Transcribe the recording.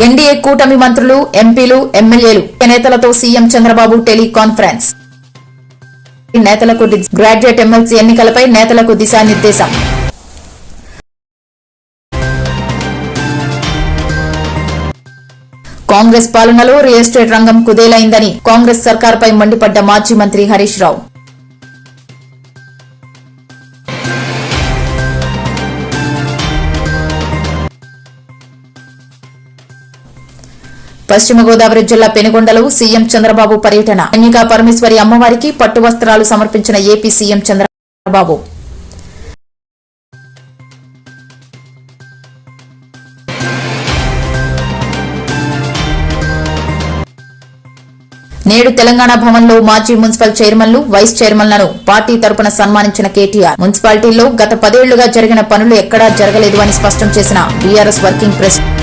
NDA కూటమి మంత్రులు, ఎంపీలు, ఎమ్మెల్యేలు నేతలతో సీఎం చంద్రబాబు టెలికాన్ఫరెన్స్. నేతలకు గ్రాడ్యుయేట్ ఎమ్మెల్సీ ఎన్నికలపై నేతలకు దిశానిర్దేశం. కాంగ్రెస్ పాలనలో రియల్ ఎస్టేట్ రంగం కుదేలైందని కాంగ్రెస్ సర్కార్పై మండిపడ్డ మాజీ మంత్రి హరీష్ రావు. పశ్చిమ గోదావరి జిల్లా పెనుగొండలో సీఎం చంద్రబాబు పర్యటన. కన్యకా పరమేశ్వరి అమ్మవారికి పట్టు వస్త్రాలు సమర్పించిన ఏపీ సీఎం చంద్రబాబు. నేడు తెలంగాణ భవన్లో మాజీ మున్సిపల్ చైర్మన్లు, వైస్ చైర్మన్లను పార్టీ తరపున సన్మానించిన కేటీఆర్. మున్సిపాలిటీల్లో గత 10 ఏళ్లుగా జరిగిన పనులు ఎక్కడా జరగలేదు అని స్పష్టం చేసిన బీఆర్ఎస్ వర్కింగ్ ప్రెసిడెంట్.